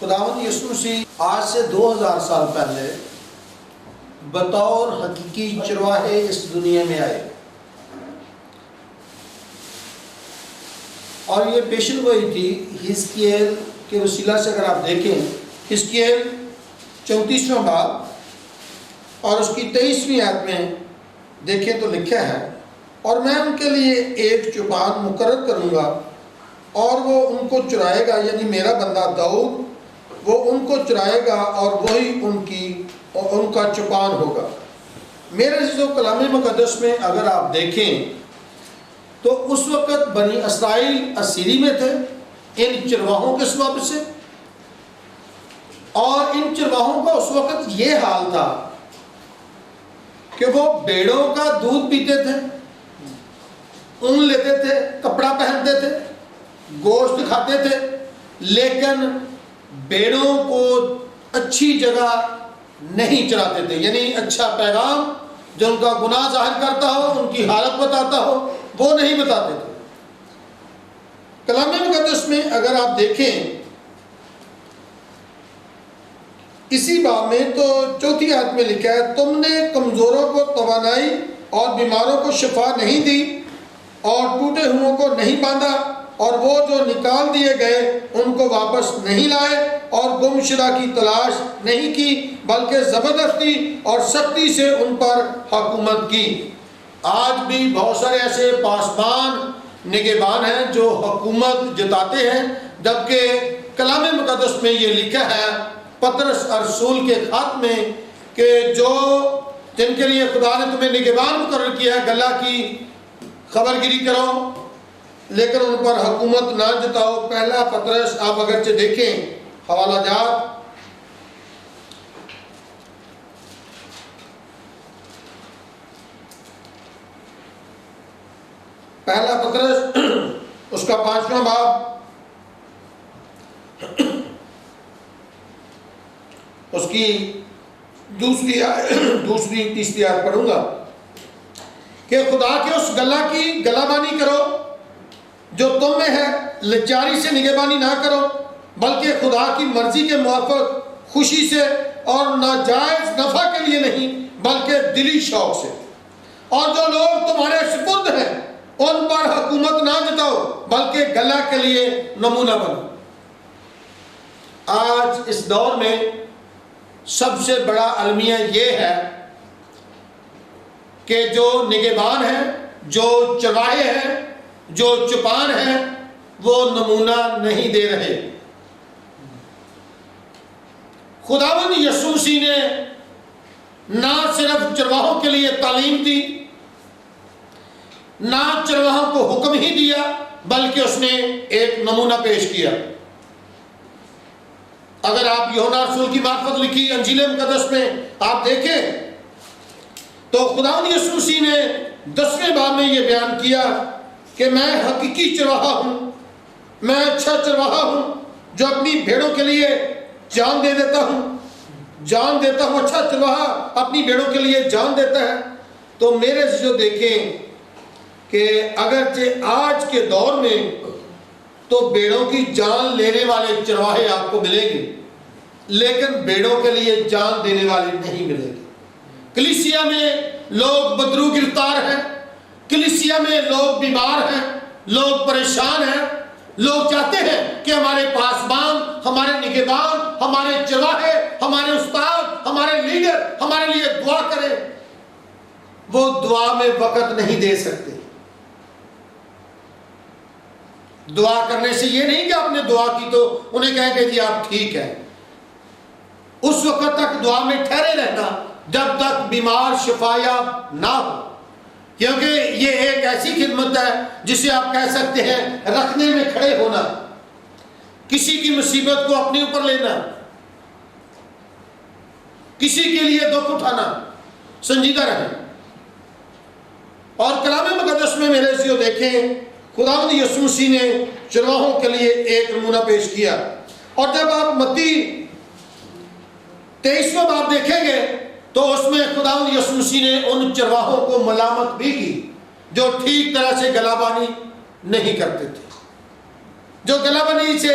خداوند یسوع مسیح آج سے 2000 سال پہلے بطور حقیقی چرواہے اس دنیا میں آئے، اور یہ پیشن گوئی تھی حزقیل کے وسیلہ سے۔ اگر آپ دیکھیں حزقیل 34واں باب اور اس کی 23ویں آیت میں دیکھیں تو لکھا ہے، اور میں ان کے لیے ایک چوپان مقرر کروں گا اور وہ ان کو چرائے گا، یعنی میرا بندہ داؤد وہ ان کو چرائے گا اور وہی ان کا چوپان ہوگا۔ میرے عزیزو، کلام مقدس میں اگر آپ دیکھیں تو اس وقت بنی اسرائیل اسیری میں تھے ان چرواہوں کے سبب سے، اور ان چرواہوں کا اس وقت یہ حال تھا کہ وہ بیڑوں کا دودھ پیتے تھے، اون لیتے تھے، کپڑا پہنتے تھے، گوشت کھاتے تھے، لیکن بیڑوں کو اچھی جگہ نہیں چراتے تھے، یعنی اچھا پیغام جو ان کا گناہ ظاہر کرتا ہو، ان کی حالت بتاتا ہو، وہ نہیں بتاتے تھے۔ کلام مقدس میں اگر آپ دیکھیں اسی باب میں تو 4 آیت میں لکھا ہے، تم نے کمزوروں کو توانائی اور بیماروں کو شفا نہیں دی اور ٹوٹے ہوئوں کو نہیں باندھا، اور وہ جو نکال دیے گئے ان کو واپس نہیں لائے اور گم شدہ کی تلاش نہیں کی، بلکہ زبردستی اور سختی سے ان پر حکومت کی۔ آج بھی بہت سارے ایسے پاسبان نگہبان ہیں جو حکومت جتاتے ہیں، جبکہ کلام مقدس میں یہ لکھا ہے پطرس رسول کے خط میں کہ جن کے لیے خدا نے تمہیں نگہبان مقرر کیا ہے، گلہ کی خبر گیری کرو لیکن ان پر حکومت نہ جتاؤ۔ پہلا پطرس آپ اگرچہ دیکھیں حوالہ جات پہلا پطرس اس کا 5واں باب اس کی دوسری تیسری آیت پڑھوں گا کہ خدا کے اس گلہ کی گلہبانی کرو جو تم میں ہے، لچاری سے نگہبانی نہ کرو بلکہ خدا کی مرضی کے موافق خوشی سے اور ناجائز نفع کے لیے نہیں بلکہ دلی شوق سے، اور جو لوگ تمہارے سپرد ہیں ان پر حکومت نہ جتاؤ بلکہ گلہ کے لیے نمونہ بنو۔ آج اس دور میں سب سے بڑا المیہ یہ ہے کہ جو نگہبان ہیں، جو چرواہے ہیں، جو چوپان ہیں، وہ نمونہ نہیں دے رہے۔ خداوند یسوع مسیح نے نہ صرف چرواہوں کے لیے تعلیم دی، نہ چرواہوں کو حکم ہی دیا، بلکہ اس نے ایک نمونہ پیش کیا۔ اگر آپ یوحنا رسول کی معرفت لکھی انجیل مقدس میں آپ دیکھیں تو خداوند یسوع مسیح نے 10ویں باب میں یہ بیان کیا کہ میں حقیقی چرواہا ہوں، میں اچھا چرواہا ہوں جو اپنی بھیڑوں کے لیے جان دے دیتا ہوں۔ اچھا چرواہا اپنی بھیڑوں کے لیے جان دیتا ہے۔ تو میرے سے جو دیکھیں کہ اگرچہ آج کے دور میں تو بیڑوں کی جان لینے والے چرواہے آپ کو ملیں گے، لیکن بیڑوں کے لیے جان دینے والے نہیں ملیں گے۔ کلیسیا میں لوگ بدرو گرفتار ہیں، کلیسیا میں لوگ بیمار ہیں، لوگ پریشان ہیں، لوگ چاہتے ہیں کہ ہمارے پاسبان، ہمارے نگہبان، ہمارے چرواہے، ہمارے استاد، ہمارے لیڈر ہمارے لیے دعا کریں۔ وہ دعا میں وقت نہیں دے سکتے۔ دعا کرنے سے یہ نہیں کہ آپ نے دعا کی تو انہیں کہیں کہ جی آپ ٹھیک ہیں۔ اس وقت تک دعا میں ٹھہرے رہنا جب تک بیمار شفا یاب نہ ہو، کیونکہ یہ ایک ایسی خدمت ہے جسے آپ کہہ سکتے ہیں رکھنے میں کھڑے ہونا، کسی کی مصیبت کو اپنے اوپر لینا، کسی کے لیے دکھ اٹھانا، سنجیدہ رہیں۔ اور کلام مقدس میں میرے عزیزو دیکھیں خداوند یسوع مسیح نے چرواہوں کے لیے ایک نمونہ پیش کیا۔ اور جب آپ متی 23واں باب دیکھیں گے تو اس میں خداوند یسوع مسیح نے ان چرواہوں کو ملامت بھی کی جو ٹھیک طرح سے گلہبانی نہیں کرتے تھے، جو گلہبانی سے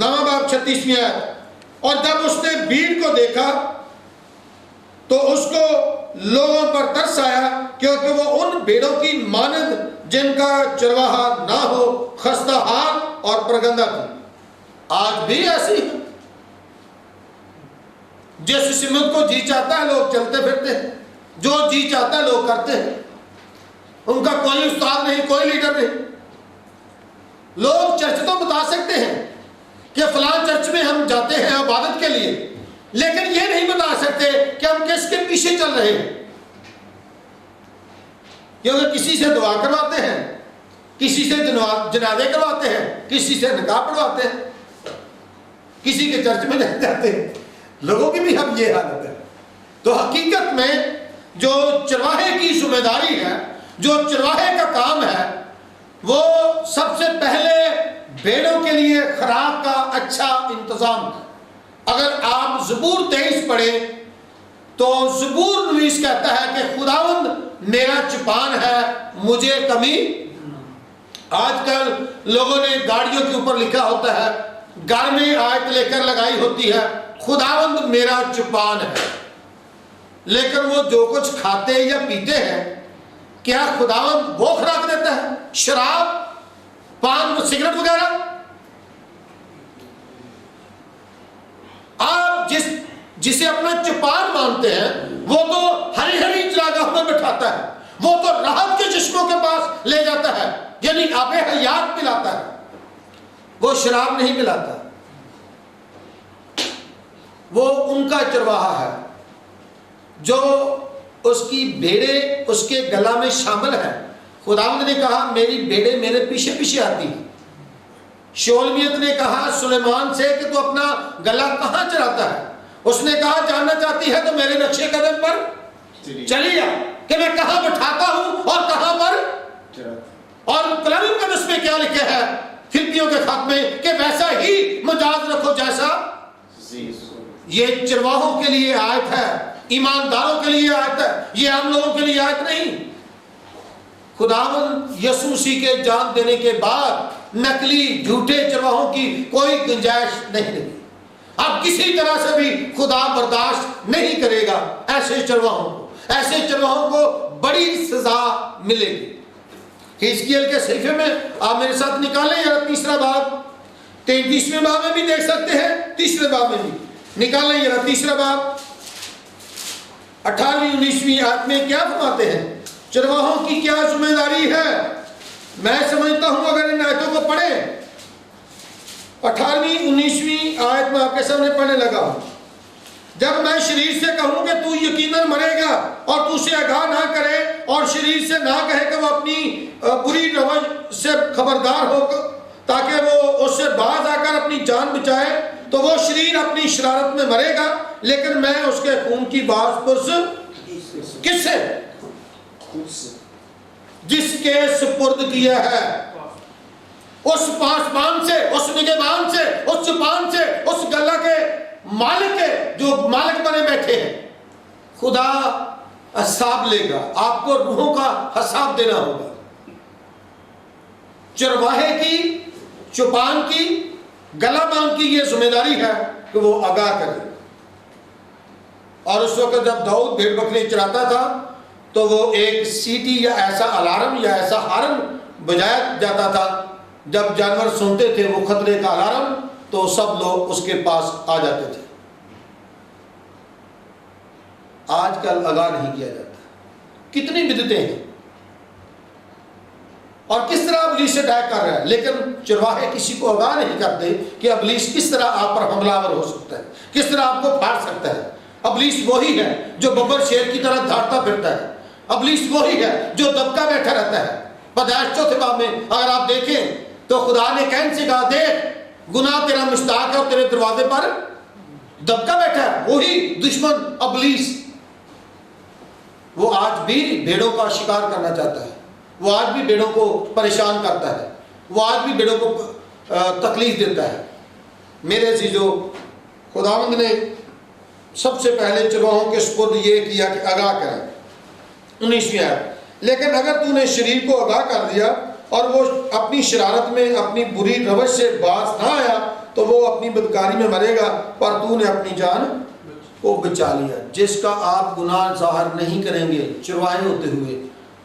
9واں باب 36ویں آیت. اور جب اس نے بھیڑ کو دیکھا تو اس کو لوگوں پر ترس آیا، کیونکہ وہ ان بھیڑوں کی مانند جن کا چرواہا نہ ہو خستہ حال اور پرگندہ تھی. آج بھی ایسی ہے، جس سمت کو جی چاہتا ہے لوگ چلتے پھرتے ہیں، جو جی چاہتا ہے لوگ کرتے ہیں. ان کا کوئی استاد نہیں، کوئی لیڈر نہیں. لوگ چرچ تو بتا سکتے ہیں کہ فلاں چرچ میں ہم جاتے ہیں عبادت کے لیے، لیکن یہ نہیں بتا سکتے کہ ہم کس کے پیچھے چل رہے ہیں. کیونکہ کسی سے دعا کرواتے ہیں، کسی سے جنازے کرواتے ہیں، کسی سے نکاح پڑھواتے ہیں، کسی کے چرچ میں نہیں جاتے ہیں. لوگوں کی بھی ہم یہ حالت ہے. تو حقیقت میں جو چرواہے کی ذمہ داری ہے، جو چرواہے کا کام ہے، وہ سب سے پہلے بھیڑوں کے لیے خوراک کا اچھا انتظام ہے. اگر آپ زبور 23 پڑھیں تو زبور نویس کہتا ہے کہ خداوند میرا چپان ہے، مجھے کمی. آج کل لوگوں نے گاڑیوں کے اوپر لکھا ہوتا ہے، گھر میں آیت لے کر لگائی ہوتی ہے، خداوند میرا چپان ہے. لیکن وہ جو کچھ کھاتے یا پیتے ہیں، کیا خداوند وہ خوراک دیتا ہے؟ شراب، پان، سگریٹ وغیرہ. آپ جسے اپنا چپان مانتے ہیں، وہ تو ہری ہری چراگاہ میں بٹھاتا ہے، وہ تو راحت کے چشموں کے پاس لے جاتا ہے، یعنی آب حیات پلاتا ہے. وہ شراب نہیں پلاتا. وہ ان کا چرواہا ہے جو اس کی بھیڑیں اس کے گلا میں شامل ہے. خداوند نے کہا میری بھیڑیں میرے پیچھے پیچھے آتی ہیں. شولمیت نے کہا سلیمان سے کہ تو اپنا گلا کہاں چراتا ہے؟ اس نے کہا جاننا چاہتی ہے تو میرے نقشے قدم پر چلی جا کہ میں کہاں بٹھاتا ہوں اور کہاں پر. اور کلام مقدس میں کیا لکھا ہے فلپیوں کے خط میں کہ ویسا ہی مجاز رکھو جیسا. یہ چرواہوں کے لیے آیت ہے، ایمانداروں کے لیے آیت ہے، یہ عام لوگوں کے لیے آیت نہیں. خداوند یسوع مسیح کے جان دینے کے بعد نقلی جھوٹے چرواہوں کی کوئی گنجائش نہیں رہی. اب کسی طرح سے بھی خدا برداشت نہیں کرے گا ایسے چرواہوں کو. ایسے چرواہوں کو بڑی سزا ملے گی. حزقیل کے صحیفے میں آپ میرے ساتھ نکالیں یا 3 باب 33ویں باب میں بھی دیکھ سکتے ہیں، 30ویں باب میں بھی نکالیں یا 3 باب 18ویں 19ویں آیت میں کیا فرماتے ہیں؟ چرواہوں کی کیا ذمہ داری ہے؟ میں سمجھتا ہوں اگر ان آیتوں کو پڑھیں، 18ویں 19ویں آیت میں آپ کے سامنے پڑھنے لگا ہوں. جب میں شریر سے کہوں کہ تو یقیناً مرے گا اور تو اسے آگاہ نہ کرے، اور شریر سے نہ کہے کہ وہ اپنی بری روش سے خبردار ہو تاکہ وہ اس سے باز آ کر اپنی جان بچائے، تو وہ شریر اپنی شرارت میں مرے گا، لیکن میں اس کے خون کی باز پرس کس سے؟ جس کے سپرد کیا ہے، اس پاسبان سے، اس نگہبان سے، اس چپان سے، اس گلہ کے مالک کے جو مالک بنے بیٹھے ہیں. خدا حساب لے گا، آپ کو روحوں کا حساب دینا ہوگا. چرواہے کی، چپان کی، گلہ بان کی یہ ذمہ داری ہے کہ وہ آگاہ کرے. اور اس وقت جب داؤد بھیڑ بکری چراتا تھا تو وہ ایک سیٹی یا ایسا الارم یا ایسا ہارن بجایا جاتا تھا، جب جانور سنتے تھے وہ خطرے کا الارم تو سب لوگ اس کے پاس آ جاتے تھے. آج کل آگاہ نہیں کیا جاتا. کتنی بدعتیں ہیں اور کس طرح ابلیس سے اٹیک کر رہا ہے، لیکن چرواہے کسی کو آگاہ نہیں کرتے کہ ابلیس کس طرح آپ پر حملہ آور ہو سکتا ہے، کس طرح آپ کو پھاڑ سکتا ہے. ابلیس وہی ہے جو ببر شیر کی طرح دھاڑتا پھرتا ہے. ابلیس وہی ہے جو دبکا بیٹھا رہتا ہے. پیدائش 4 باب میں اگر آپ دیکھیں تو خدا نے کین سے کہا دیکھ گناہ تیرا مشتاق ہے اور تیرے دروازے پر دبکا بیٹھا ہے. وہی دشمن ابلیس وہ آج بھی بھیڑوں کا شکار کرنا چاہتا ہے، وہ آج بھی بھیڑوں کو پریشان کرتا ہے، وہ آج بھی بھیڑوں کو تکلیف دیتا ہے. میرے عزیزو، خداوند نے سب سے پہلے چرواہوں کے سپرد یہ کیا کہ آگاہ کریں. 19ویں آیت، لیکن اگر تو نے شریر کو آگاہ کر دیا اور وہ اپنی شرارت میں اپنی بری روش سے باز نہ آیا تو وہ اپنی بدکاری میں مرے گا، پر تو نے اپنی جان کو بچا لیا۔ جس کا آپ گناہ ظاہر نہیں کریں گے چرواہے ہوتے ہوئے،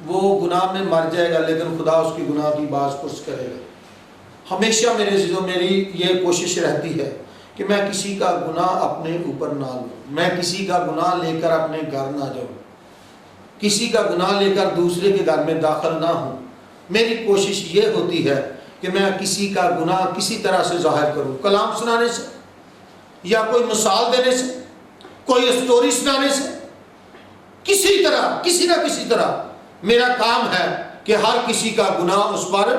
وہ گناہ میں مر جائے گا، لیکن خدا اس کی گناہ کی باز پرس کرے گا۔ ہمیشہ میرے عزیزوں میری یہ کوشش رہتی ہے کہ میں کسی کا گناہ اپنے اوپر نہ لوں، میں کسی کا گناہ لے کر اپنے گھر نہ جاؤں، کسی کا گناہ لے کر دوسرے کے گھر میں داخل نہ ہوں۔ میری کوشش یہ ہوتی ہے کہ میں کسی کا گناہ کسی طرح سے ظاہر کروں، کلام سنانے سے، یا کوئی مثال دینے سے، کوئی اسٹوری سنانے سے، کسی طرح، کسی نہ کسی طرح میرا کام ہے کہ ہر کسی کا گناہ اس پر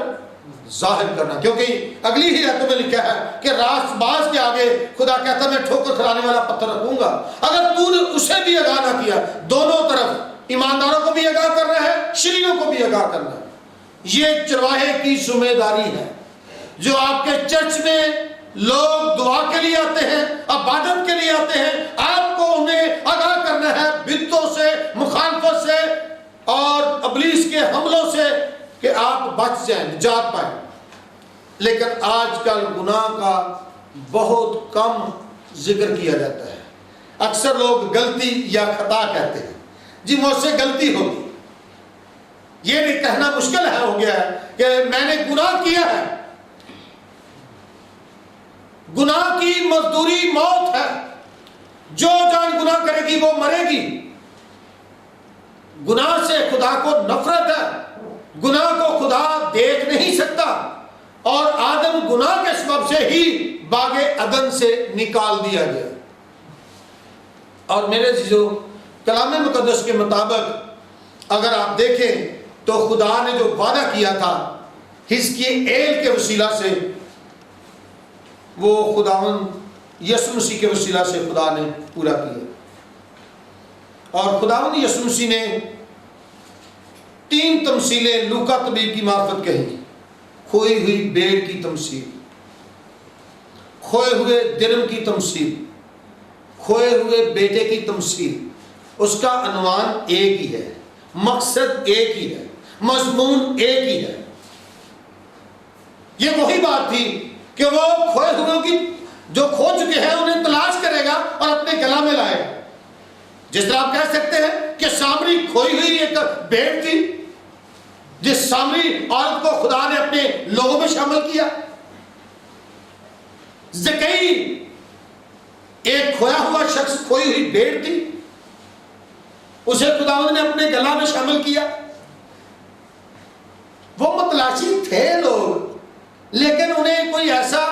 ظاہر کرنا، کیونکہ اگلی ہی آیت میں لکھا ہے کہ راست باز کے آگے خدا کہتا ہے میں ٹھوکر کھلانے والا پتھر رکھوں گا۔ اگر تو نے اسے بھی آگاہ نہ کیا، دونوں طرف ایمانداروں کو بھی آگاہ کرنا ہے، شریروں کو بھی آگاہ کرنا ہے۔ یہ چرواہے کی ذمہ داری ہے۔ جو آپ کے چرچ میں لوگ دعا کے لیے آتے ہیں، عبادت کے لیے آتے ہیں، آپ کو انہیں آگاہ کرنا ہے بدعتوں سے، مخالفت سے اور ابلیس کے حملوں سے، کہ آپ بچ جائیں، نجات پائیں۔ لیکن آج کل گناہ کا بہت کم ذکر کیا جاتا ہے۔ اکثر لوگ غلطی یا خطا کہتے ہیں، جی مجھ سے غلطی ہوگی۔ یہ نہیں کہنا مشکل ہے، ہو گیا ہے کہ میں نے گناہ کیا ہے۔ گناہ کی مزدوری موت ہے، جو جان گناہ کرے گی وہ مرے گی۔ گناہ سے خدا کو نفرت ہے، گناہ کو خدا دیکھ نہیں سکتا، اور آدم گناہ کے سبب سے ہی باغ عدن سے نکال دیا گیا۔ اور میرے عزیزو کلام مقدس کے مطابق اگر آپ دیکھیں تو خدا نے جو وعدہ کیا تھا حزقییل کے وسیلہ سے، وہ خداوند یسوع مسیح کے وسیلہ سے خدا نے پورا کیا۔ اور خداوند یسوع مسیح نے 3 تمثیلیں لوکا طبیب کی معرفت کہی۔ کھوئی ہوئی بھیڑ کی تمثیل، کھوئے ہوئے درم کی تمثیل، کھوئے ہوئے بیٹے کی تمثیل۔ اس کا عنوان ایک ہی ہے، مقصد ایک ہی ہے، مضمون ایک ہی ہے۔ یہ وہی بات تھی کہ وہ کھوئے ہوئے کی جو کھو چکے ہیں انہیں تلاش کرے گا اور اپنے گلا میں لائے گا۔ جس طرح آپ کہہ سکتے ہیں کہ سامری کھوئی ہوئی ایک بھیڑ تھی، جس سامری عورت کو خدا نے اپنے لوگوں میں شامل کیا۔ زکئی ایک کھویا ہوا شخص، کھوئی ہوئی بھیڑ تھی، اسے خداوند نے اپنے گلا میں شامل کیا۔ وہ متلاشی تھے لوگ، لیکن انہیں کوئی ایسا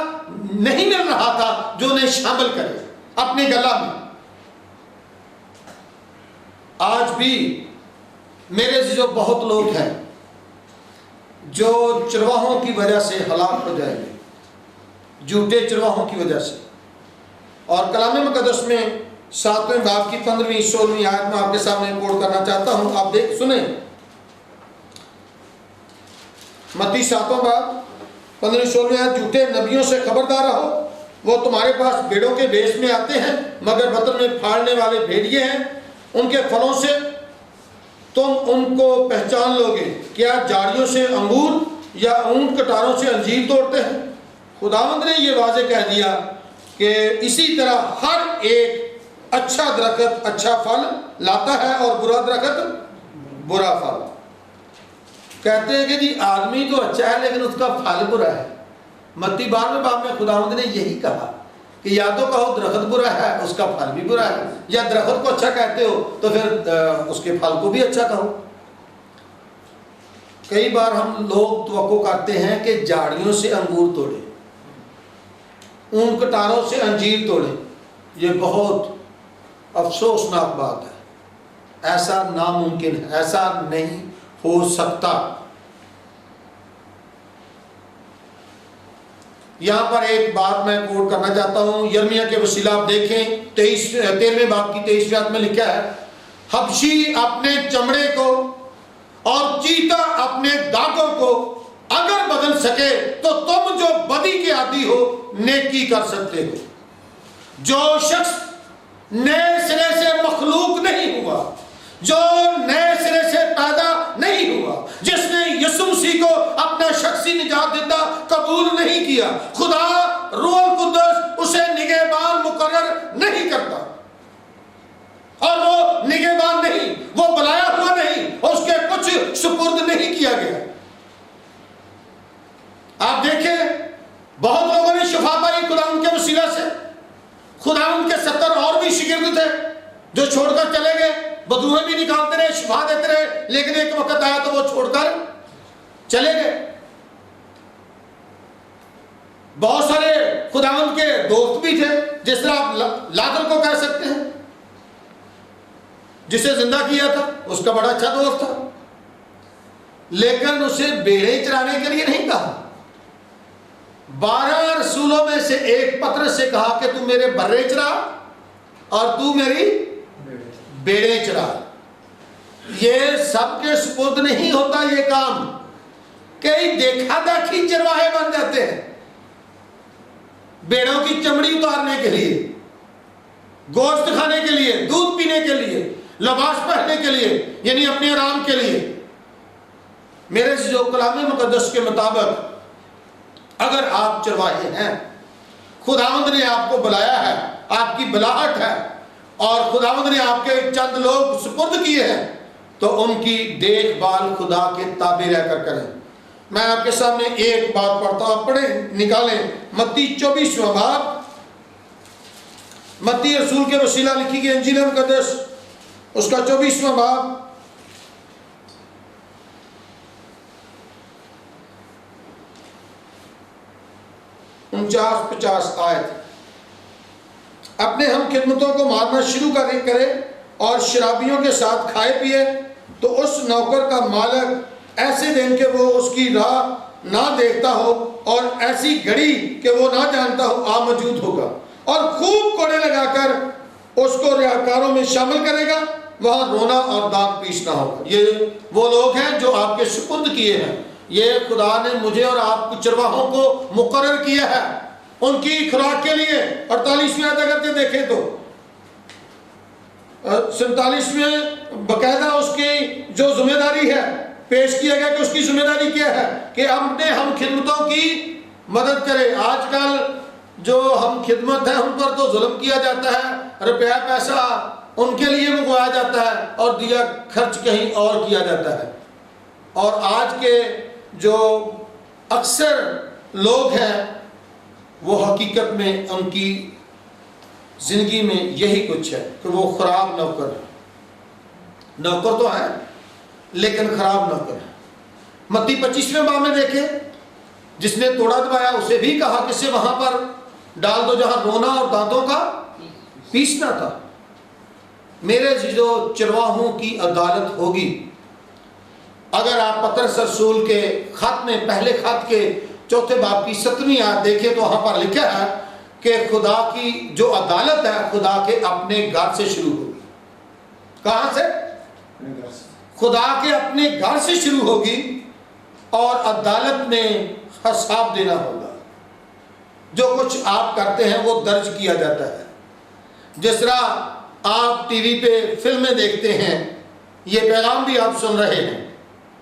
نہیں مل رہا تھا جو انہیں شامل کرے اپنے گلا میں۔ آج بھی میرے عزیزو بہت لوگ ہیں جو چرواہوں کی وجہ سے ہلاک ہو جائیں گے، جھوٹے چرواہوں کی وجہ سے۔ اور کلام مقدس میں 7ویں باب کی 15ویں 16ویں آیت میں آپ کے سامنے کوٹ کرنا چاہتا ہوں، آپ دیکھ سنیں۔ متی 7واں باب 15ویں 16ویں آیت، جھوٹے نبیوں سے خبردار رہو، وہ تمہارے پاس بھیڑوں کے بیش میں آتے ہیں مگر بطن میں پھاڑنے والے بھیڑیے ہیں۔ ان کے پھلوں سے تم ان کو پہچان لو گے، کیا جاڑیوں سے انگور یا اونٹ کٹاروں سے انجیر توڑتے ہیں؟ خداوند نے یہ واضح کہہ دیا کہ اسی طرح ہر ایک اچھا درخت اچھا پھل لاتا ہے اور برا درخت برا پھل۔ کہتے ہیں کہ جی آدمی تو اچھا ہے لیکن اس کا پھل برا ہے۔ متی 12ویں باب میں خداوند نے یہی کہا کہ یا تو کہو درخت برا ہے اس کا پھل بھی برا ہے، یا درخت کو اچھا کہتے ہو تو پھر اس کے پھل کو بھی اچھا کہو۔ کئی بار ہم لوگ توقع کرتے ہیں کہ جاڑیوں سے انگور توڑے، اون کٹاروں سے انجیر توڑے۔ یہ بہت افسوسناک بات ہے، ایسا ناممکن ہے، ایسا نہیں ہو سکتا۔ یہاں پر ایک بات میں کوٹ کرنا چاہتا ہوں، یرمیہ کے وسیلہ آپ دیکھیں 13ویں باب کی 23ویں آیت میں لکھا ہے، حبشی اپنے چمڑے کو اور چیتا اپنے داغوں کو اگر بدل سکے تو تم جو بدی کے عادی ہو نیکی کر سکتے ہو۔ جو شخص نئے سرے سے مخلوق نہیں ہوا، جو نئے سرے سے پیدا نہیں ہوا، جس نے یسوع مسیح کو اپنا شخصی نجات دیتا قبول نہیں کیا، خدا روح القدس اسے نگہبان مقرر نہیں کرتا، اور وہ نگہبان نہیں، وہ بلایا ہوا نہیں، اس کے کچھ سپرد نہیں کیا گیا۔ آپ دیکھیں بہت لوگوں نے شفا پائی خداوند کے وسیلہ سے، خداوند کے 70 اور بھی شاگرد تھے جو چھوڑ کر چلے گئے، بدوئیں بھی نکالتے رہے، شفا دیتے رہے، لیکن ایک وقت آیا تو وہ چھوڑ کر چلے گئے۔ بہت سارے خداوند کے دوست بھی تھے، جس طرح آپ لازر کو کہہ سکتے ہیں، جسے زندہ کیا تھا، اس کا بڑا اچھا دوست تھا، لیکن اسے بیڑے چرانے کے لیے نہیں کہا۔ 12 رسولوں میں سے ایک پترس سے کہا کہ تو میرے برے چرا اور تو میری بیڑے چرا۔ یہ سب کے سپرد نہیں ہوتا یہ کام، کئی دیکھا دیکھی چرواہے بن جاتے ہیں، بیڑوں کی چمڑی اتارنے کے لیے، گوشت کھانے کے لیے، دودھ پینے کے لیے، لباس پہننے کے لیے، یعنی اپنے آرام کے لیے۔ میرے جو کلام مقدس کے مطابق اگر آپ چرواہے ہیں، خداوند نے آپ کو بلایا ہے، آپ کی بلاہٹ ہے، اور خداوند نے آپ کے چند لوگ سپرد کیے ہیں، تو ان کی دیکھ بھال خدا کے تابع رہ کر کریں۔ میں آپ کے سامنے ایک بات پڑھتا ہوں، آپ پڑھیں، نکالیں، متی 24واں باب، متی رسول کے وسیلہ لکھی گئی انجیل مقدس، اس کا 24واں باب، انچاس 50 آیت۔ اپنے ہم خدمتوں کو مارنا شروع کرے اور شرابیوں کے ساتھ کھائے پیے، تو اس نوکر کا مالک ایسے دن کہ وہ اس کی راہ نہ دیکھتا ہو اور ایسی گھڑی کہ وہ نہ جانتا ہو آ موجود ہوگا، اور خوب کوڑے لگا کر اس کو ریاکاروں میں شامل کرے گا، وہاں رونا اور دانت پیسنا ہوگا۔ یہ وہ لوگ ہیں جو آپ کے سپرد کیے ہیں، یہ خدا نے مجھے اور آپ کو چرواہوں کو مقرر کیا ہے ان کی خوراک کے لیے۔ 48ویں آیت اگر دیکھیں تو 47ویں باقاعدہ اس کی جو ذمہ داری ہے پیش کیا گیا کہ اس کی ذمہ داری کیا ہے کہ اپنے ہم خدمتوں کی مدد کرے۔ آج کل جو ہم خدمت ہے ان پر تو ظلم کیا جاتا ہے، روپیہ پیسہ ان کے لیے منگوایا جاتا ہے اور دیا خرچ کہیں اور کیا جاتا ہے۔ اور آج کے جو اکثر لوگ ہیں وہ حقیقت میں ان کی زندگی میں یہی کچھ ہے کہ وہ خراب نوکر ہے، نوکر تو ہے لیکن خراب نوکر ہے۔ متی 25ویں باب میں دیکھیں، جس نے توڑا دبایا اسے بھی کہا کہ اسے وہاں پر ڈال دو جہاں رونا اور دانتوں کا پیسنا تھا۔ میرے جو چرواہوں کی عدالت ہوگی، اگر آپ پطرس رسول کے خط میں پہلے خط کے 4 باب کی 7ویں آیت دیکھیں تو وہاں پر لکھا ہے کہ خدا کی جو عدالت ہے خدا کے اپنے گھر سے شروع ہوگی۔ کہاں سے؟ خدا کے اپنے گھر سے شروع ہوگی، اور عدالت میں حساب دینا ہوگا۔ جو کچھ آپ کرتے ہیں وہ درج کیا جاتا ہے۔ جس طرح آپ ٹی وی پہ فلمیں دیکھتے ہیں، یہ پیغام بھی آپ سن رہے ہیں،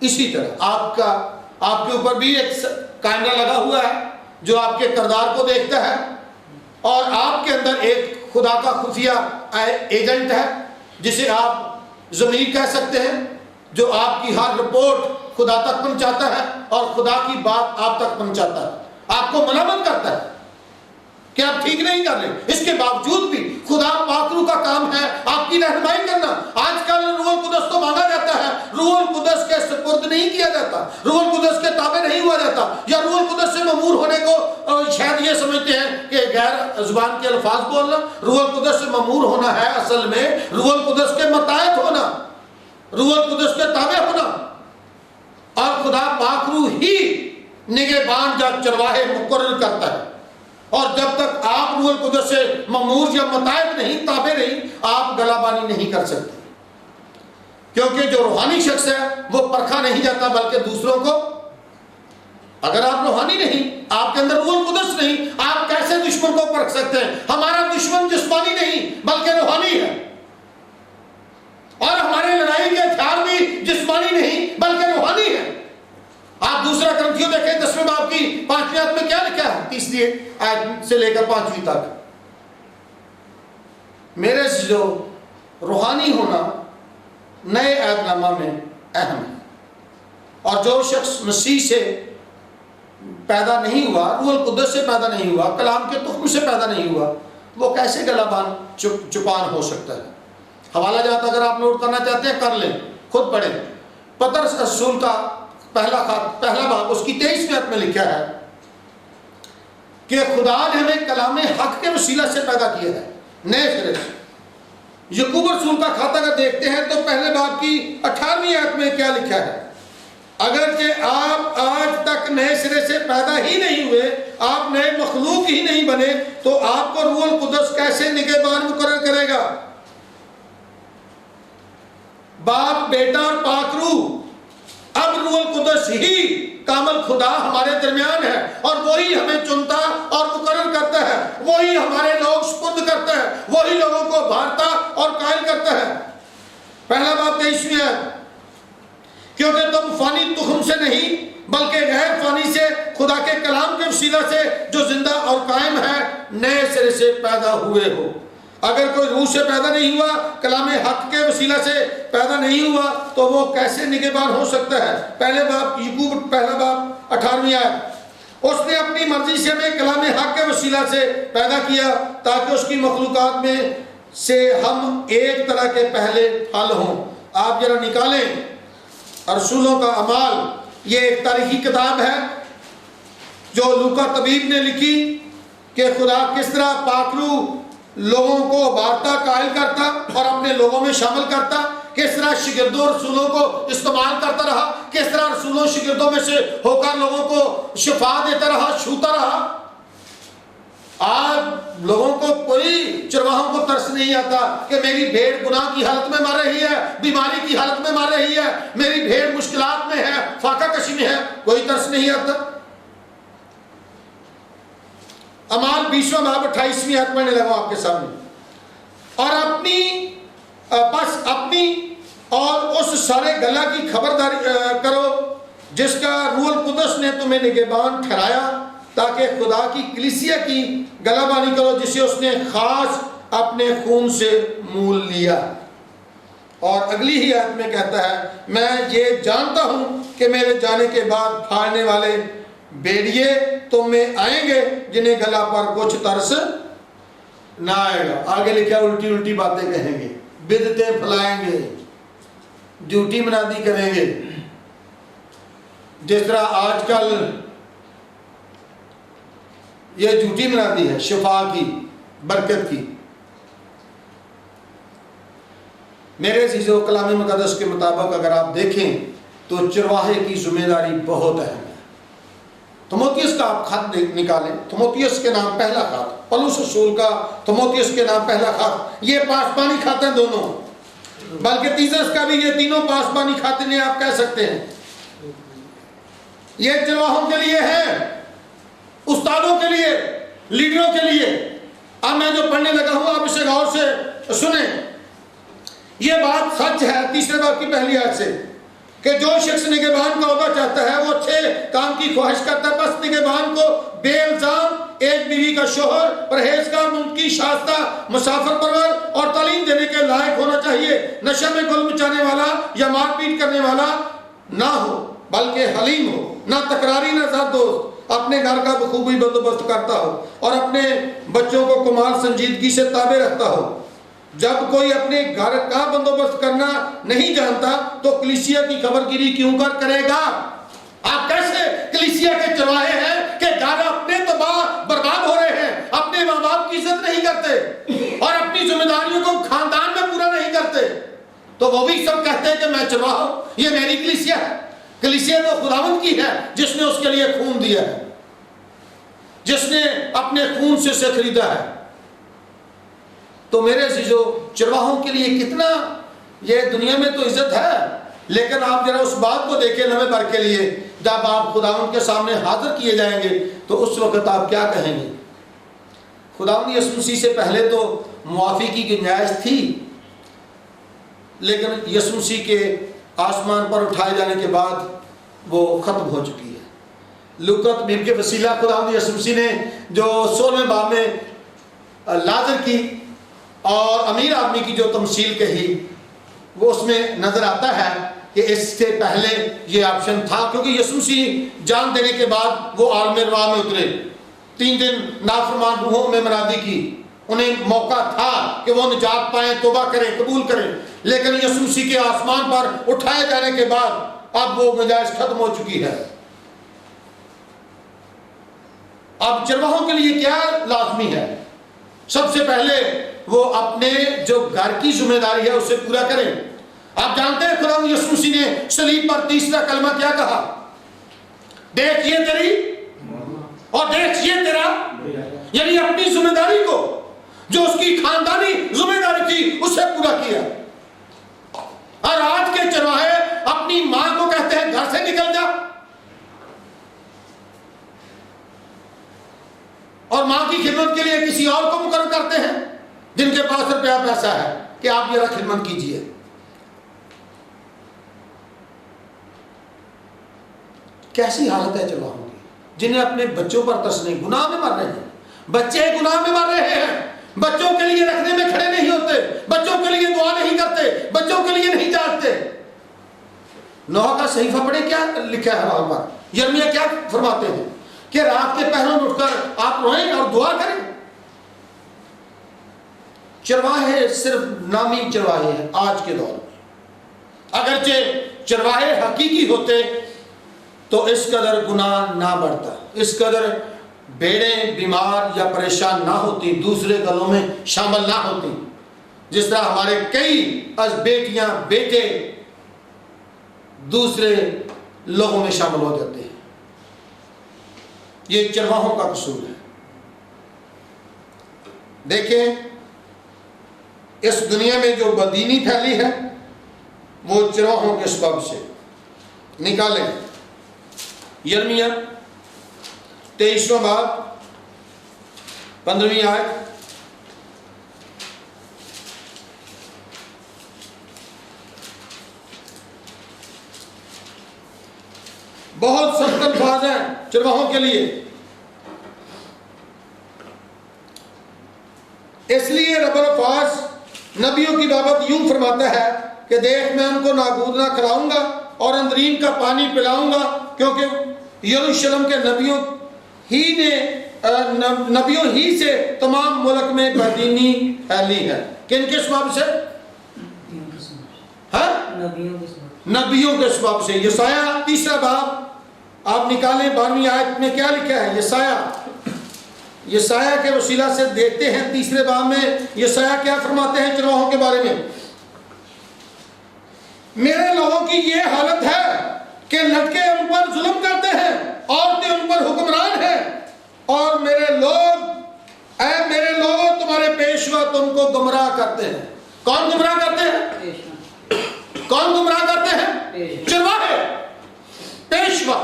اسی طرح آپ کے اوپر بھی ایک کیمرہ لگا ہوا ہے جو آپ کے کردار کو دیکھتا ہے، اور آپ کے اندر ایک خدا کا خفیہ ایجنٹ ہے جسے آپ ضمیر کہہ سکتے ہیں، جو آپ کی ہر رپورٹ خدا تک پہنچاتا ہے اور خدا کی بات آپ تک پہنچاتا ہے، آپ کو ملامت کرتا ہے کہ آپ ٹھیک نہیں کر رہے۔ اس کے باوجود بھی خدا پاک روح کا کام ہے آپ کی رہنمائی کرنا۔ آج کل روح القدس تو مانگا جاتا ہے، روح القدس کے سپرد نہیں کیا جاتا، روح القدس کے تابع نہیں ہوا جاتا، یا روح القدس سے مأمور ہونے کو شاید یہ سمجھتے ہیں کہ غیر زبان کے الفاظ بولنا۔ روح القدس سے مأمور ہونا ہے اصل میں روح القدس کے متحد ہونا، روح القدس کے تابع ہونا، اور خدا پاک روح ہی نگہبان یا چرواہے مقرر کرتا ہے۔ اور جب تک آپ روح القدس سے مأمور یا متحد نہیں، تابع نہیں، آپ گلا بانی نہیں کر سکتے، کیونکہ جو روحانی شخص ہے وہ پرکھا نہیں جاتا بلکہ دوسروں کو۔ اگر آپ روحانی نہیں، آپ کے اندر روح القدس نہیں، آپ کیسے دشمن کو پرکھ سکتے ہیں؟ ہمارا دشمن جسمانی نہیں بلکہ روحانی ہے، اور ہمارے لڑائی کے ہتھیار بھی جسمانی نہیں بلکہ روحانی ہے۔ آپ دوسرا کرنتھیوں دیکھیں 10ویں باب کی 5ویں آیت میں کیا لکھا ہے؟ 30 تیسری آیت سے لے کر 5ویں تک. میرے جو روحانی ہونا نئے عہد نامہ میں اہم ہے. اور جو شخص مسیح سے پیدا نہیں ہوا، روح القدس سے پیدا نہیں ہوا، کلام کے تخم سے پیدا نہیں ہوا، وہ کیسے گلا بان چپان ہو سکتا ہے؟ حوالہ جات اگر آپ نوٹ کرنا چاہتے ہیں کر لیں، خود پڑھیں. پطرس رسول کا پہلا باب اس کی 23ویں آیت میں لکھا ہے کہ خدا نے ہمیں کلام حق کے وسیلہ سے پیدا کیا ہے نئے سرے سے. یعقوب رسول کا خط اگر دیکھتے ہیں تو پہلے باب کی 18ویں آیت میں کیا لکھا ہے؟ اگرچہ آپ آج تک نئے سرے سے پیدا ہی نہیں ہوئے، آپ نئے مخلوق ہی نہیں بنے، تو آپ کو روح القدس کیسے نگہبان مقرر کرے گا؟ باپ، بیٹا اور پاک روح، اب روح القدس ہی کامل خدا ہمارے درمیان ہے، اور وہی ہمیں چنتا اور مقرر کرتا ہے، وہی ہمارے لوگ سپرد کرتا ہے، وہی لوگوں کو بھارتا اور قائل کرتا ہے. پہلا باب 23ویں آیت، کیونکہ تم فانی تخم سے نہیں بلکہ غیر فانی سے خدا کے کلام کے وسیلہ سے جو زندہ اور قائم ہے نئے سرے سے پیدا ہوئے ہو. اگر کوئی روح سے پیدا نہیں ہوا، کلام حق کے وسیلہ سے پیدا نہیں ہوا، تو وہ کیسے نگہبان ہو سکتا ہے؟ پہلے باب یعقوب پہلا باب 18ویں آیت، اس نے اپنی مرضی سے ہمیں کلام حق کے وسیلہ سے پیدا کیا تاکہ اس کی مخلوقات میں سے ہم ایک طرح کے پہلے پھل ہوں. آپ ذرا نکالیں رسولوں کا اعمال، یہ ایک تاریخی کتاب ہے جو لوکا طبیب نے لکھی کہ خدا کس طرح پاک روح لوگوں کو بارتا، قائل کرتا اور اپنے لوگوں میں شامل کرتا، کس طرح شاگردوں رسولوں کو استعمال کرتا رہا، کس طرح رسولوں شاگردوں میں سے ہو کر لوگوں کو شفا دیتا رہا، چھوتا رہا. آج لوگوں کو کوئی چرواہوں کو ترس نہیں آتا کہ میری بھیڑ گناہ کی حالت میں مر رہی ہے، بیماری کی حالت میں مر رہی ہے، میری بھیڑ مشکلات میں ہے، فاقہ کشی میں ہے، کوئی ترس نہیں آتا. اعمال 20واں باب 28ویں آیت پڑھنے لگا آپ کے سامنے. اور اپنی اور اس سارے گلا کی خبرداری کرو جس کا روح القدس نے تمہیں نگہبان ٹھہرایا، تاکہ خدا کی کلیسیا کی گلا بانی کرو جسے اس نے خاص اپنے خون سے مول لیا. اور اگلی ہی آیت میں کہتا ہے، میں یہ جانتا ہوں کہ میرے جانے کے بعد پھاڑنے والے بیڑیے تم میں آئیں گے جنہیں گلا پر کچھ ترس نہ آئے گا. آگے لکھا الٹی الٹی باتیں کہیں گے، بدعتیں پھیلائیں گے، جھوٹی منادی کریں گے. جس طرح آج کل یہ جھوٹی منادی ہے شفا کی، برکت کی. میرے عزیزو، کلام مقدس کے مطابق اگر آپ دیکھیں تو چرواہے کی ذمہ داری بہت اہم ہے. تیموتھیوس کا آپ خط نکالیں، تیموتھیوس کے نام پہلا خط، پولس رسول کا تیموتھیوس کے نام پہلا خط، یہ پاسبانی خط ہیں دونوں، بلکہ تیتس کا بھی، یہ تینوں پاسبانی خط انہیں آپ کہہ سکتے ہیں. یہ چرواہوں کے لیے ہے، استادوں کے لیے، لیڈروں کے لیے. اب میں جو پڑھنے لگا ہوں آپ اسے غور سے سنیں. یہ بات سچ ہے 3 باب کی پہلی آیت سے کہ جو شخص نگہبان کا عہدہ چاہتا ہے وہ اچھے کام کی خواہش کرتا ہے، بس نگہبان کو بے الزام، ایک بیوی کا شوہر، پرہیزگار، منتقی، شائستہ، مسافر پرور اور تعلیم دینے کے لائق ہونا چاہیے. نشے میں گل مچانے والا یا مار پیٹ کرنے والا نہ ہو، بلکہ حلیم ہو، نہ تکراری، نہ زد دوست، اپنے گھر کا بخوبی بندوبست کرتا ہو اور اپنے بچوں کو کمال سنجیدگی سے تابع رکھتا ہو. جب کوئی اپنے گھر کا بندوبست کرنا نہیں جانتا تو کلیسیا کی خبر گیری کیوں کر کرے گا؟ آپ کیسے کلیسیا کے چرواہے ہیں کہ گھر اپنے تباہ برباد ہو رہے ہیں، اپنے ماں باپ کی عزت نہیں کرتے اور اپنی ذمہ داریوں کو خاندان میں پورا نہیں کرتے، تو وہ بھی سب کہتے ہیں کہ میں چرواہا ہوں، یہ میری کلیسیا ہے. کلیسیا تو خداوند کی ہے جس نے اس کے لیے خون دیا ہے، جس نے اپنے خون سے اسے خریدا ہے. تو میرے عزیزو، چرواہوں کے لیے کتنا یہ دنیا میں تو عزت ہے، لیکن آپ ذرا اس بات کو دیکھیں لمحے بھر کے لیے جب آپ خداوند کے سامنے حاضر کیے جائیں گے تو اس وقت آپ کیا کہیں گے؟ خداوند یسوع مسیح سے پہلے تو معافی کی گنجائش تھی، لیکن یسوع مسیح کے آسمان پر اٹھائے جانے کے بعد وہ ختم ہو چکی ہے. لوکا تمیم کے وسیلہ خداوند یسوع مسیح نے جو 16ویں باب میں لازر کی اور امیر آدمی کی جو تمثیل کہی، وہ اس میں نظر آتا ہے کہ اس سے پہلے یہ آپشن تھا، کیونکہ یسوع مسیح جان دینے کے بعد وہ عالم روا میں اترے، 3 دن نافرمان روحوں میں منادی کی، انہیں موقع تھا کہ وہ نجات پائیں، توبہ کریں، قبول کریں، لیکن یسوع مسیح کے آسمان پر اٹھائے جانے کے بعد اب وہ گنجائش ختم ہو چکی ہے۔ اب چرواہوں کے لیے کیا لازمی ہے؟ سب سے پہلے وہ اپنے جو گھر کی ذمہ داری ہے اسے پورا کریں۔ آپ جانتے ہیں خدا یسوع مسیح نے صلیب پر تیسرا کلمہ کیا کہا؟ دیکھ یہ تیری اور دیکھ یہ تیرا، یعنی اپنی ذمہ داری کو جو اس کی خاندانی ذمہ داری تھی اسے پورا کیا۔ اور آج کے چرواہے اپنی ماں کو کہتے ہیں گھر سے نکل جا، اور ماں کی خدمت کے لیے کسی اور کو مقرر کرتے ہیں جن کے پاس روپیہ پیسہ ہے کہ آپ ذرا خدمت کیجئے۔ کیسی حالت ہے چرواہوں کی، جنہیں اپنے بچوں پر ترس نہیں، گناہ میں مر رہے ہیں، بچے گناہ میں مر رہے ہیں، بچوں کے لیے رکھنے میں کھڑے نہیں ہوتے، بچوں کے لیے دعا نہیں کرتے، بچوں کے لیے نہیں جاگتے۔ نوح کا صحیفہ پڑھیں کیا لکھا ہے وہاں پر، یرمیہ کیا فرماتے ہیں کہ رات کے پہروں میں اٹھ کر آپ روئیں اور دعا کریں۔ چرواہے صرف نامی چرواہے ہیں آج کے دور میں، اگرچہ چرواہے حقیقی ہوتے تو اس قدر گناہ نہ بڑھتا، اس قدر بھیڑیں بیمار یا پریشان نہ ہوتی، دوسرے گلوں میں شامل نہ ہوتی، جس طرح ہمارے کئی بیٹیاں بیٹے دوسرے لوگوں میں شامل ہو جاتے ہیں۔ یہ چرواہوں کا قصور ہے۔ دیکھیں اس دنیا میں جو بدینی پھیلی ہے وہ چرواہوں کے سبب سے۔ نکالیں یرمیہ 23واں باب 15ویں آیت۔ بہت سخت الفاظ ہیں چرواہوں کے لیے، اس لیے رب الفاظ نبیوں کی بابت یوں فرماتا ہے کہ دیکھ میں ان کو ناگود نہ کھلاؤں گا اور اندرین کا پانی پلاؤں گا، کیونکہ یروشلم کے نبیوں ہی سے تمام ملک میں بدینی پھیلی ہے۔ کن کے سبب سے؟ نبیوں کے سبب سے۔ یسایہ 3 باب آپ نکالیں 12ویں آیت میں کیا لکھا ہے؟ یسایہ کے وسیلہ سے دیکھتے ہیں 3 باب میں یسایہ کیا فرماتے ہیں چرواہوں کے بارے میں۔ میرے لوگوں کی یہ حالت ہے کہ لڑکے ان پر ظلم کرتے ہیں، عورتیں ان پر حکمران ہیں، اور میرے لوگ تمہارے پیشوا تم کو گمراہ کرتے ہیں۔ کون گمراہ کرتے ہیں؟ کون گمراہ کرتے ہیں؟ چرواہے، پیشوا۔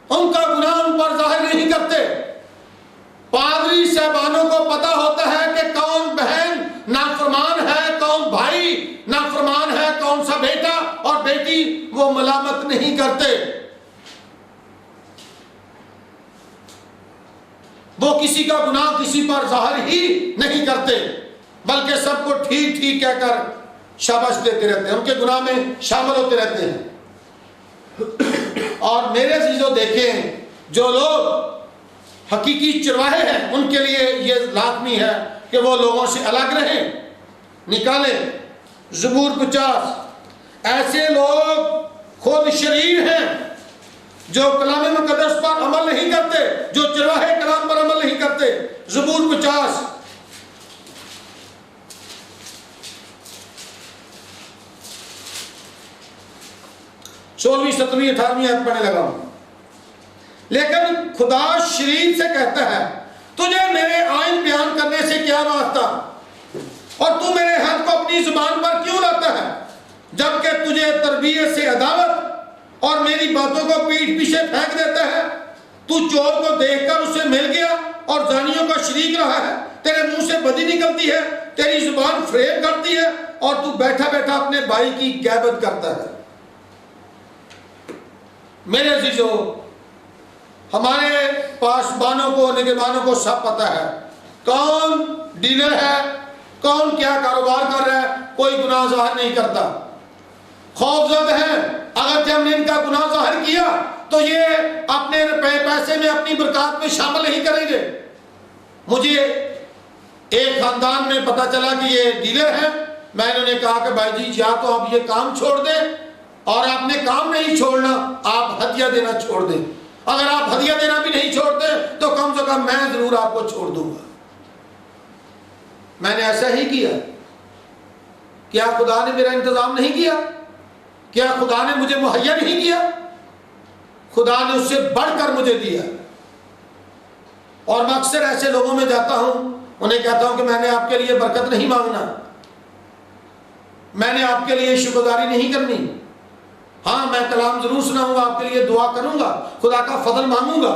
ان کا گناہ ان پر ظاہر نہیں کرتے۔ پادری صاحبانوں کو پتا ہوتا ہے کہ کون بہن نافرمان ہے، کون بھائی نافرمان ہے، کون سا بیٹا اور بیٹی، وہ ملامت نہیں کرتے، وہ کسی کا گناہ کسی پر ظاہر ہی نہیں کرتے، بلکہ سب کو ٹھیک ٹھیک کہہ کر شاباش دیتے رہتے ہیں، ان کے گناہ میں شامل ہوتے رہتے ہیں۔ اور میرے عزیزو دیکھیں، جو لوگ حقیقی چرواہے ہیں ان کے لیے یہ لازمی ہے کہ وہ لوگوں سے الگ رہیں۔ نکالیں زبور 50۔ ایسے لوگ خود شریر ہیں جو کلام مقدس پر عمل نہیں کرتے، جو چرواہے کلام پر عمل نہیں کرتے۔ زبور 50 16ویں 17ویں 18ویں آیت پڑھنے لگا ہوں۔ لیکن خدا شریف سے کہتا ہے تجھے میرے آئین بیان کرنے سے کیا واسطہ، اور تو میرے حد کو اپنی زبان پر کیوں لاتا ہے، جبکہ تجھے تربیت سے عداوت اور میری باتوں کو پیٹھ پیچھے پھینک دیتا ہے۔ تو چور کو دیکھ کر اسے مل گیا اور زانیوں کا شریک رہا ہے، تیرے منہ سے بدی نکلتی ہے، تیری زبان فریب کرتی ہے، اور تو بیٹھا بیٹھا اپنے بھائی کی غیبت کرتا ہے۔ میرے عزیزو، ہمارے پاسبانوں کو، نگہبانوں کو سب پتہ ہے کون ڈیلر ہے، کون کیا کاروبار کر رہا ہے، کوئی گناہ ظاہر نہیں کرتا۔ خوفزدہ ہیں اگر کہ ہم نے ان کا گناہ ظاہر کیا تو یہ اپنے پیسے میں، اپنی برکات میں شامل نہیں کریں گے۔ مجھے ایک خاندان میں پتا چلا کہ یہ ڈیلر ہیں، میں انہوں نے کہا کہ بھائی جی یا تو آپ یہ کام چھوڑ دیں، اور آپ نے کام نہیں چھوڑنا، آپ ہدیہ دینا چھوڑ دیں۔ اگر آپ ہدیہ دینا بھی نہیں چھوڑتے تو کم سے کم میں ضرور آپ کو چھوڑ دوں گا۔ میں نے ایسا ہی کیا۔ کیا خدا نے میرا انتظام نہیں کیا؟ کیا خدا نے مجھے مہیا نہیں کیا؟ خدا نے اس سے بڑھ کر مجھے دیا۔ اور میں اکثر ایسے لوگوں میں جاتا ہوں، انہیں کہتا ہوں کہ میں نے آپ کے لیے برکت نہیں مانگنا، میں نے آپ کے لیے شکرداری نہیں کرنی، ہاں میں کلام ضرور سناؤں گا، آپ کے لیے دعا کروں گا، خدا کا فضل مانگوں گا،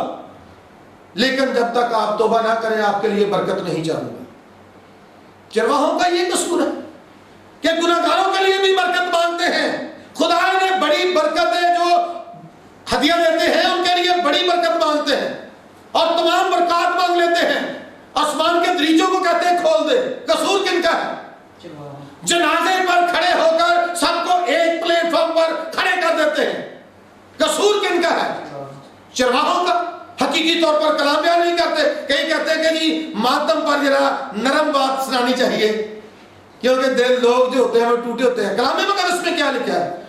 لیکن جب تک آپ توبہ نہ کریں آپ کے لیے برکت نہیں چاہوں گا۔ چرواہوں کا یہ قصور ہے کہ گناہگاروں کے لیے بھی برکت مانگتے ہیں۔ خدا نے بڑی برکتیں جو ہدیہ دیتے ہیں ان کے لیے بڑی برکت مانگتے ہیں، اور تمام برکات مانگ لیتے ہیں۔ آسمان کے دریچوں کو کہتے ہیں کھول دے۔ قصور کن کا ہے؟ جنازے پر کھڑے ہو کر سب کو ایک پلیٹ فارم پر کھڑے کر دیتے ہیں۔ قصور کن کا ہے؟ چرواہوں کا۔ حقیقی طور پر کلام بیان نہیں کرتے، کئی کہتے ہیں کہ جی ماتم پر ذرا نرم بات سنانی چاہیے، کیونکہ دل لوگ جو ہوتے ہیں وہ ٹوٹے ہوتے ہیں۔ کلام مگر اس میں کیا لکھا ہے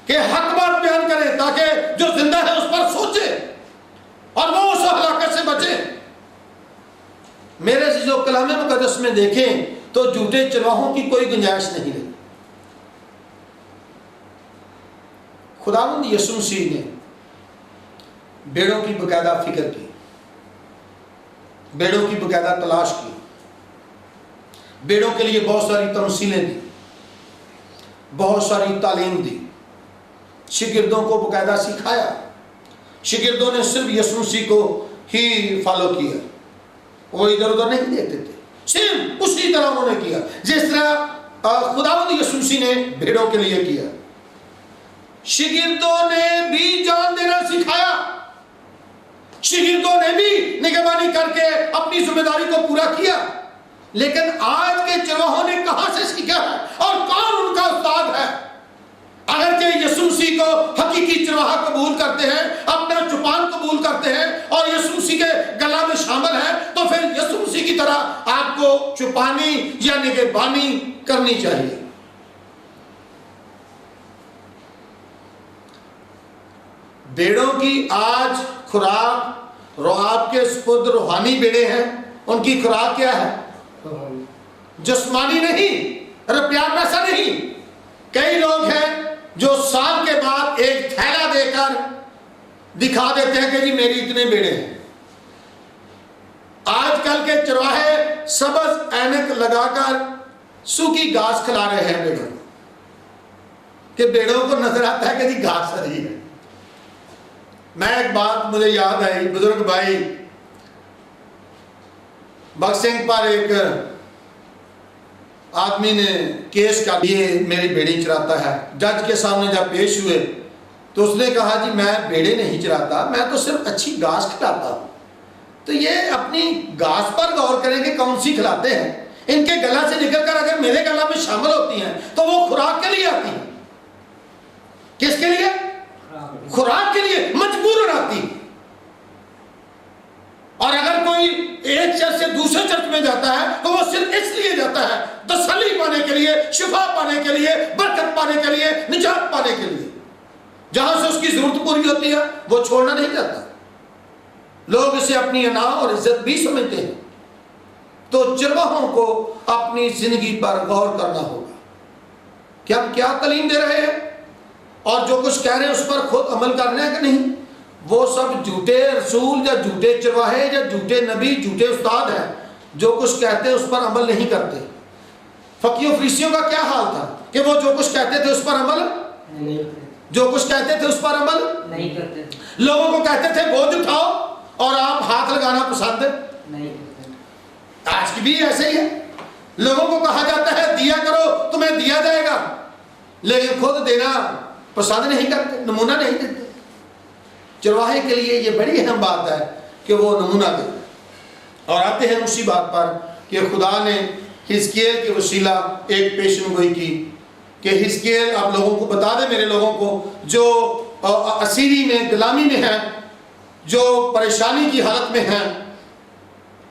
کہ حق بات بیان کرے تاکہ جو زندہ ہے اس پر سوچے اور وہ اس ہلاکت سے بچے۔ میرے عزیزو، کلام مقدس میں دیکھیں تو جھوٹے چرواہوں کی کوئی گنجائش نہیں رہی۔ خداوند یسوع مسیح نے بیڑوں کی باقاعدہ فکر کی، بیڑوں کی باقاعدہ تلاش کی، بیڑوں کے لیے بہت ساری تمثیلیں دی، بہت ساری تعلیم دی، شاگردوں کو باقاعدہ سکھایا۔ شاگردوں نے صرف یسوع مسیح کو ہی فالو کیا، وہ ادھر ادھر نہیں دیکھتے تھے، صرف اسی طرح انہوں نے کیا جس طرح خداوند یسوع مسیح نے بھیڑوں کے لیے کیا۔ شاگردوں نے بھی جان دینا سکھایا، شاگردوں نے بھی نگہبانی کر کے اپنی ذمہ داری کو پورا کیا، لیکن آج کے چرواہوں نے کہاں سے سیکھا ہے اور کون ان کا استاد ہے؟ اگرچہ یسوع مسیح کو حقیقی چرواہا قبول کرتے ہیں، اپنا چوپان قبول کرتے ہیں اور یسوع مسیح کے گلا میں شامل ہیں، تو پھر یسوع مسیح کی طرح آپ کو چوپانی یا نگہبانی کرنی چاہیے۔ بیڑوں کی آج خوراک آپ کے سپرد روحانی بیڑے ہیں، ان کی خوراک کیا ہے؟ جسمانی نہیں، روپیہ پیسہ نہیں۔ کئی لوگ ہیں جو سال کے بعد ایک تھیلا دے کر دکھا دیتے ہیں کہ جی میری اتنے بیڑے ہیں۔ آج کل کے چرواہے سبز اینک لگا کر سوکھی گھاس کھلا رہے ہیں بیڑوں کو، کہ بیڑوں کو نظر آتا ہے کہ جی گھاس ہری ہے۔ میں ایک بات مجھے یاد آئی، بزرگ بھائی بکسنگ پر ایک آدمی نے کیس کا یہ میری بیڑی چراتا ہے، جج کے سامنے جب پیش ہوئے تو اس نے کہا جی میں بیڑے نہیں چراتا، میں تو صرف اچھی گھاس کھلاتا ہوں۔ تو یہ اپنی گھاس پر غور کریں کہ کون سی کھلاتے ہیں، ان کے گلا سے نکل کر اگر میرے گلا میں شامل ہوتی ہیں تو وہ خوراک کے لیے آتی ہیں۔ کس کے لیے؟ خوراک کے لیے، مجبورن آتی۔ اور اگر کوئی ایک چرچ سے دوسرے چرچ میں جاتا ہے تو وہ صرف اس لیے جاتا ہے تسلی پانے کے لیے، شفا پانے کے لیے، برکت پانے کے لیے، نجات پانے کے لیے۔ جہاں سے اس کی ضرورت پوری ہوتی ہے وہ چھوڑنا نہیں چاہتا۔ لوگ اسے اپنی انا اور عزت بھی سمجھتے ہیں۔ تو چرواہوں کو اپنی زندگی پر غور کرنا ہوگا کہ ہم کیا تعلیم دے رہے ہیں، اور جو کچھ کہہ رہے ہیں اس پر خود عمل کرنا ہے کہ نہیں۔ وہ سب جھوٹے رسول یا جھوٹے چرواہے یا جھوٹے نبی، جھوٹے استاد ہیں، جو کچھ کہتے ہیں اس پر عمل نہیں کرتے۔ فقیوں فریسیوں کا کیا حال تھا کہ وہ جو کچھ کہتے تھے اس پر عمل نہیں کرتے، جو کچھ کہتے تھے اس پر عمل نہیں کرتے۔ لوگوں کو کہتے تھے بوجھ اٹھاؤ اور آپ ہاتھ لگانا پسند نہیں کرتے۔ آج کی بھی ایسے ہی ہے، لوگوں کو کہا جاتا ہے دیا کرو تمہیں دیا جائے گا، لیکن خود دینا پسند نہیں کرتے، نمونہ نہیں دیتے۔ چرواہے کے لیے یہ بڑی اہم بات ہے کہ وہ نمونہ دے. اور آتے ہیں اسی بات پر کہ خدا نے حزقیل کے وسیلہ ایک پیشن گوئی کی کہ حزقیل آپ لوگوں کو بتا دے، میرے لوگوں کو جو اسیری میں غلامی میں ہیں، جو پریشانی کی حالت میں ہیں،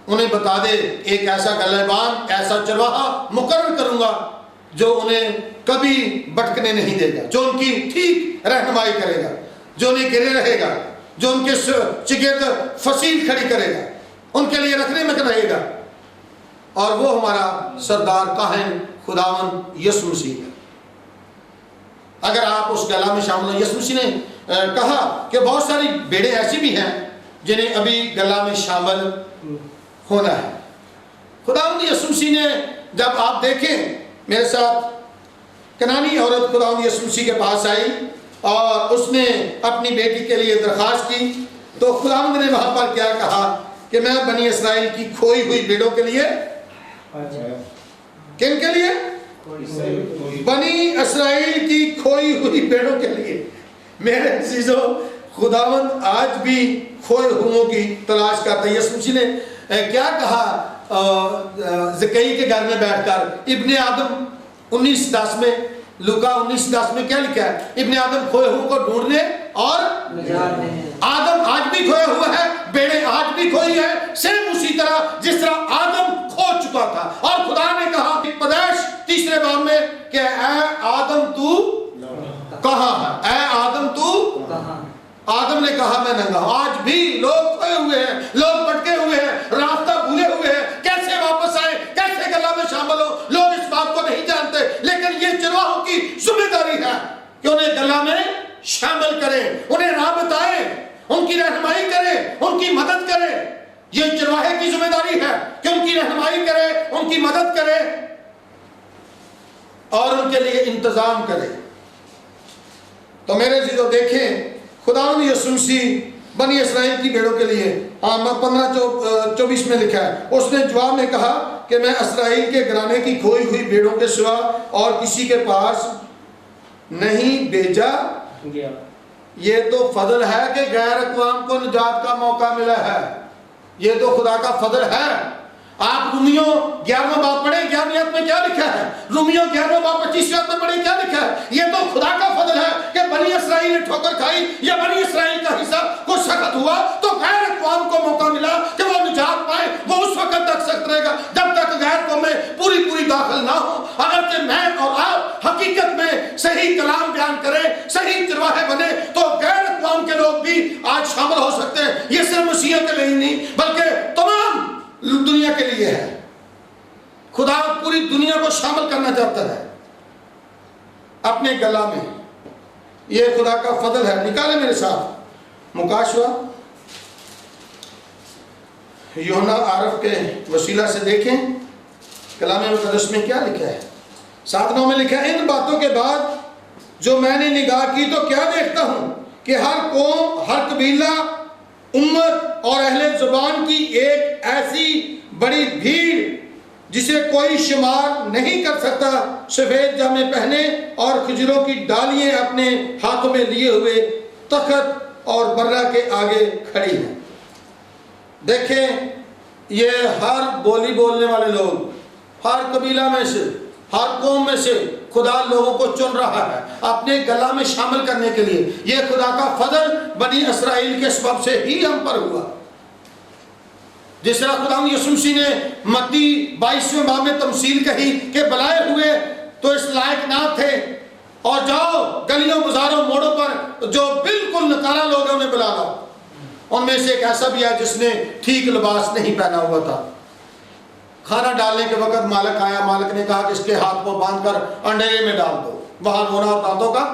انہیں بتا دے ایک ایسا گلہبان، ایسا چرواہا مقرر کروں گا جو انہیں کبھی بھٹکنے نہیں دے گا، جو ان کی ٹھیک رہنمائی کرے گا، جو انہیں گرے رہے گا، جو ان کے چگرد فصیل کھڑی کرے گا، ان کے لیے رکھنے میں رہے گا. اور وہ ہمارا سردار کاہن خداوند یسوع مسیح ہے. اگر آپ اس گلا میں شامل ہیں، یسوع مسیح نے کہا کہ بہت ساری بھیڑیں ایسی بھی ہیں جنہیں ابھی گلا میں شامل ہونا ہے. خداوند یسوع مسیح نے، جب آپ دیکھیں میرے ساتھ، کنانی عورت خداوند یسوع مسیح کے پاس آئی اور اس نے اپنی بیٹی کے لیے درخواست کی، تو خداوند نے وہاں پر کیا کہا کہ میں بنی اسرائیل کی کھوئی ہوئی بھیڑوں کے لیے، کن کے لیے؟ بنی اسرائیل کی کھوئی ہوئی بھیڑوں کے لیے. میرے عزیزو، خداوند آج بھی کھوئے ہوئوں کی تلاش کرتا ہے. یسوع مسیح نے کیا کہا زکئی کے گھر میں بیٹھ کر؟ ابن آدم 19:10 میں، لوکا 19:10 میں کیا لکھا ہے؟ ابن آدم کھوئے ہوئوں کو ڈھونڈنے اور آدم آج بھی کھویا ہوا ہے، بیڑے آج بھی کھوئی ہے، سیم اسی طرح جس طرح آدم کھو چکا تھا. اور خدا نے کہا پیدائش 3 باب میں کہ اے آدم تو کہاں ہے؟ اے آدم تو کہاں؟ آدم نے کہا میں ننگا ہوں. آج بھی لوگ کھوئے ہوئے ہیں، لوگ بھٹکے ہوئے ہیں، راستہ بھولے ہوئے ہیں، کیسے واپس آئے، کیسے گلا میں شامل ہو، لوگ اس بات کو نہیں جانتے. لیکن یہ چرواہوں کی ذمہ داری ہے کہ انہیں گلا میں شامل کریں، انہیں راہ بتائیں، ان کی رہنمائی کریں، ان کی مدد کریں. یہ چرواہے کی ذمہ داری ہے کہ ان کی رہنمائی کرے، ان کی مدد کرے اور ان کے لیے انتظام کرے. تو میرے عزیزو دیکھیں خداوند یسوع مسیح بنی اسرائیل کی بھیڑوں کے لیے 15:24 میں لکھا ہے، اس نے جواب میں کہا کہ میں اسرائیل کے گھرانے کی کھوئی ہوئی بھیڑوں کے سوا اور کسی کے پاس نہیں بھیجا گیا. یہ تو فضل ہے کہ غیر اقوام کو نجات کا موقع ملا ہے. یہ تو خدا کا فضل ہے. آپ رومیوں 11واں باب پڑھیں، 11ویں آیت میں کیا لکھا ہے؟ رومیوں 11واں باب 25ویں آیت میں پڑھیں، کیا لکھا ہے؟ یہ تو خدا کا فضل ہے کہ بنی اسرائیل نے ٹھوکر کھائی یا بنی اسرائیل کا حصہ کچھ سخت ہوا تو غیر اقوام کو موقع ملا کہ وہ نجات پائے. وہ اس وقت تک سخت رہے گا جب تک غیر قومیں پوری داخل نہ ہو. اگرچہ میں اور آپ حقیقت میں صحیح کلام بیان کریں، صحیح چرواہے بنے، تو غیر اقوام کے لوگ بھی آج شامل ہو سکتے ہیں. یہ صرف مسیحیوں کے لیے نہیں بلکہ تمام دنیا کے لیے ہے. خدا پوری دنیا کو شامل کرنا چاہتا ہے اپنے گلا میں. یہ خدا کا فضل ہے. نکالے میرے ساتھ مکاشوہ یوحنا عارف کے وسیلہ سے دیکھیں کلام مقدس میں کیا لکھا ہے. 7:9 میں لکھا ہے، ان باتوں کے بعد جو میں نے نگاہ کی تو کیا دیکھتا ہوں کہ ہر قوم، ہر قبیلہ، امت اور اہل زبان کی ایک ایسی بڑی بھیڑ جسے کوئی شمار نہیں کر سکتا، سفید جامے پہنے اور کھجوروں کی ڈالیاں اپنے ہاتھوں میں لیے ہوئے تخت اور برہ کے آگے کھڑی ہیں. دیکھیں یہ ہر بولی بولنے والے لوگ، ہر قبیلہ میں سے، ہر قوم میں سے خدا لوگوں کو چن رہا ہے اپنے گلا میں شامل کرنے کے لیے. یہ خدا کا فضل بنی اسرائیل کے سبب سے ہی ہم پر ہوا. جس طرح خداوند یسوع مسیح نے متی 22ویں باب میں تمثیل کہی کہ بلائے ہوئے تو اس لائق نہ تھے، اور جاؤ گلیوں بازاروں موڑوں پر جو بالکل نکارا لوگ ہیں انہیں بلا لاؤ. ان میں سے ایک ایسا بھی ہے جس نے ٹھیک لباس نہیں پہنا ہوا تھا. کھانا ڈالنے کے وقت مالک آیا، مالک نے کہا کہ اس کے ہاتھ کو باندھ کر انڈیرے میں ڈال دو. وہاں رونا اور دانتوں کا